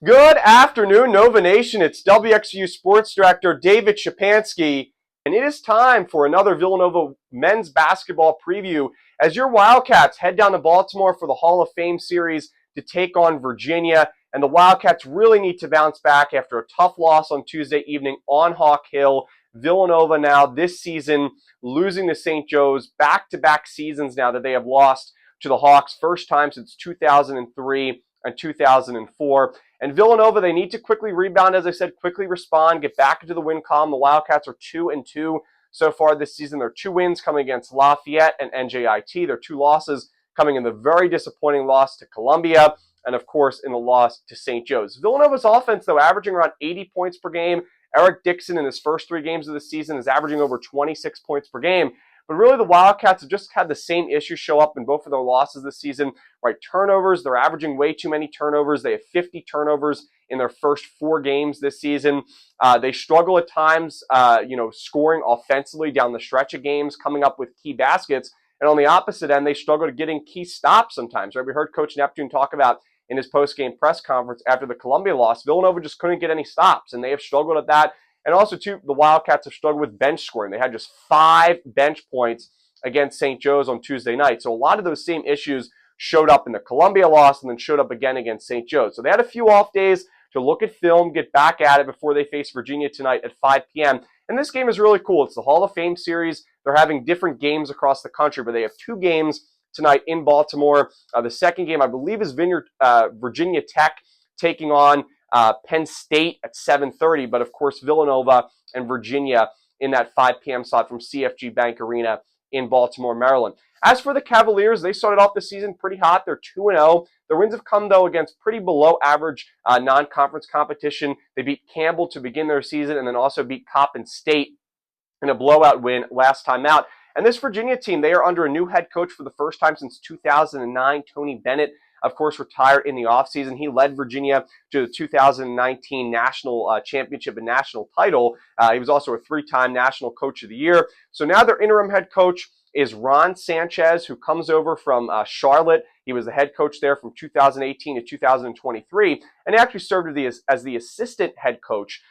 Good afternoon, Nova Nation. It's WXVU Sports Director David Szczepanski, and it is time for another Villanova men's basketball preview as your Wildcats head down to Baltimore for the Hall of Fame series to take on Virginia. And the Wildcats really need to bounce back after a tough loss on Tuesday evening on Hawk Hill. Villanova now this season losing to St. Joe's, back-to-back seasons now that they have lost to the Hawks, first time since 2003 and 2004. And Villanova, they need to quickly rebound, as I said, quickly respond, get back into the win column. The Wildcats are 2-2 so far this season. Their 2 wins coming against Lafayette and NJIT. Their 2 losses coming in the very disappointing loss to Columbia, and of course in the loss to St. Joe's. Villanova's offense, though, averaging around 80 points per game. Eric Dixon in his first 3 games of the season is averaging over 26 points per game. But really, the Wildcats have just had the same issues show up in both of their losses this season. Right, turnovers, they're averaging way too many turnovers. They have 50 turnovers in their first 4 games this season. They struggle at times, scoring offensively down the stretch of games, coming up with key baskets. And on the opposite end, they struggle to getting key stops sometimes. Right, we heard Coach Neptune talk about in his post-game press conference after the Columbia loss, Villanova just couldn't get any stops, and they have struggled at that. And also, too, the Wildcats have struggled with bench scoring. They had just 5 bench points against St. Joe's on Tuesday night. So a lot of those same issues showed up in the Columbia loss and then showed up again against St. Joe's. So they had a few off days to look at film, get back at it before they face Virginia tonight at 5 p.m. And this game is really cool. It's the Hall of Fame series. They're having different games across the country, but they have 2 games tonight in Baltimore. The second game, I believe, is Virginia Tech taking on Penn State at 7:30, but of course Villanova and Virginia in that 5 p.m. slot from CFG Bank Arena in Baltimore, Maryland. As for the Cavaliers, they started off the season pretty hot. They're 2-0. Their wins have come, though, against pretty below average non-conference competition. They beat Campbell to begin their season and then also beat Coppin State in a blowout win last time out. And this Virginia team, they are under a new head coach for the first time since 2009. Tony Bennett, of course, retired in the offseason. He led Virginia to the 2019 national championship and national title. He was also a 3-time national coach of the year. So now their interim head coach is Ron Sanchez, who comes over from Charlotte. He was the head coach there from 2018 to 2023, and he actually served as the assistant head coach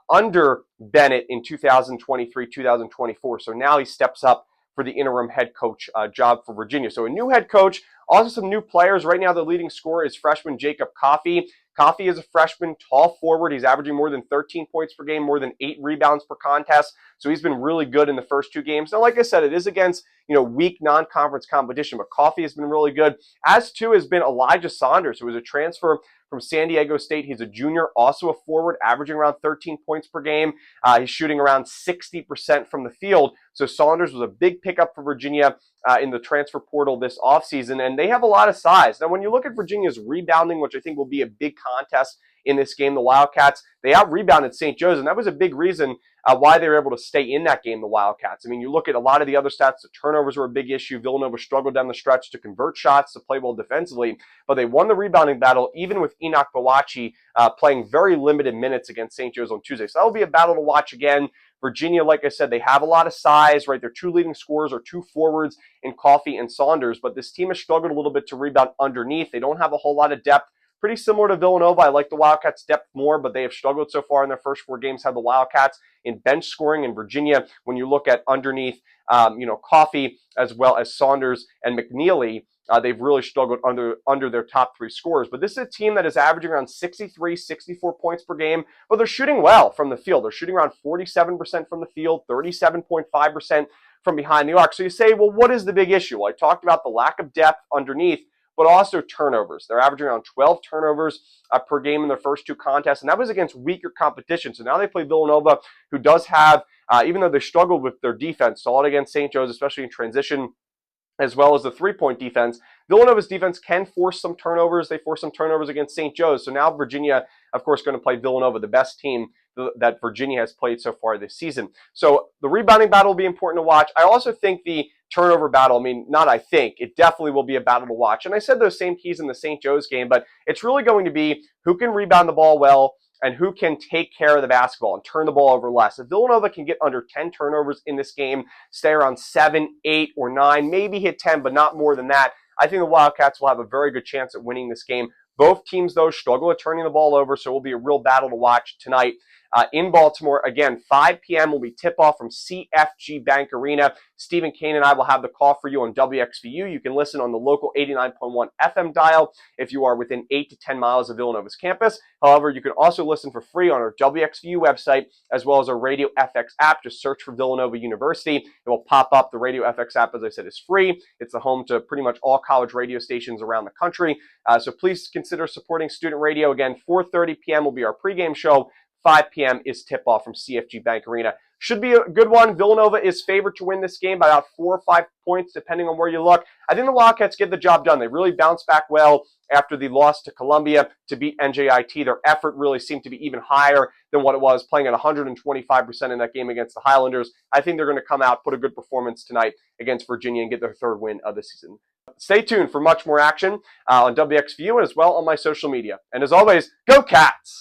under Bennett in 2023-2024. So now he steps up for the interim head coach job for Virginia. So a new head coach, also some new players. Right now the leading scorer is freshman Jacob Coffey. Coffey is a freshman, tall forward. He's averaging more than 13 points per game, more than 8 rebounds per contest. So he's been really good in the first 2 games. Now, like I said, it is against weak non-conference competition, but Coffey has been really good. As too has been Elijah Saunders, who was a transfer from San Diego State. He's a junior, also a forward, averaging around 13 points per game. He's shooting around 60% from the field. So Saunders was a big pickup for Virginia in the transfer portal this offseason, and they have a lot of size. Now, when you look at Virginia's rebounding, which I think will be a big contest in this game, the Wildcats, they out-rebounded St. Joe's, and that was a big reason why they were able to stay in that game, the Wildcats. I mean, you look at a lot of the other stats, the turnovers were a big issue. Villanova struggled down the stretch to convert shots, to play well defensively, but they won the rebounding battle, even with Enoch Bawachi playing very limited minutes against St. Joe's on Tuesday. So that will be a battle to watch again. Virginia, like I said, they have a lot of size, right? Their 2 leading scorers are 2 forwards in Coffey and Saunders, but this team has struggled a little bit to rebound underneath. They don't have a whole lot of depth. Pretty similar to Villanova. I like the Wildcats' depth more, but they have struggled so far in their first 4 games. Have the Wildcats in bench scoring in Virginia. When you look at underneath, Coffey as well as Saunders and McNeely, they've really struggled under their top 3 scorers. But this is a team that is averaging around 63, 64 points per game, but they're shooting well from the field. They're shooting around 47% from the field, 37.5% from behind the arc. So you say, well, what is the big issue? Well, I talked about the lack of depth underneath, but also turnovers. They're averaging around 12 turnovers per game in their first 2 contests, and that was against weaker competition. So now they play Villanova, who does have, even though they struggled with their defense, solid against St. Joe's, especially in transition, as well as the 3-point defense. Villanova's defense can force some turnovers. They force some turnovers against St. Joe's. So now Virginia, of course, going to play Villanova, the best team that Virginia has played so far this season. So the rebounding battle will be important to watch. I also think the turnover battle, it definitely will be a battle to watch. And I said those same keys in the St. Joe's game, but it's really going to be who can rebound the ball well and who can take care of the basketball and turn the ball over less. If Villanova can get under 10 turnovers in this game, stay around 7, 8, or 9, maybe hit 10, but not more than that, I think the Wildcats will have a very good chance at winning this game. Both teams, though, struggle at turning the ball over, so it will be a real battle to watch tonight. In Baltimore, again, 5 p.m. will be tip-off from CFG Bank Arena. Stephen Kane and I will have the call for you on WXVU. You can listen on the local 89.1 FM dial if you are within 8 to 10 miles of Villanova's campus. However, you can also listen for free on our WXVU website as well as our Radio FX app. Just search for Villanova University. It will pop up. The Radio FX app, as I said, is free. It's the home to pretty much all college radio stations around the country. So please consider supporting student radio. Again, 4:30 p.m. will be our pregame show. 5 p.m. is tip-off from CFG Bank Arena. Should be a good one. Villanova is favored to win this game by about 4 or 5 points, depending on where you look. I think the Wildcats get the job done. They really bounced back well after the loss to Columbia to beat NJIT. Their effort really seemed to be even higher than what it was, playing at 125% in that game against the Highlanders. I think they're going to come out, put a good performance tonight against Virginia, and get their 3rd win of the season. Stay tuned for much more action on WXVU and as well on my social media. And as always, go Cats!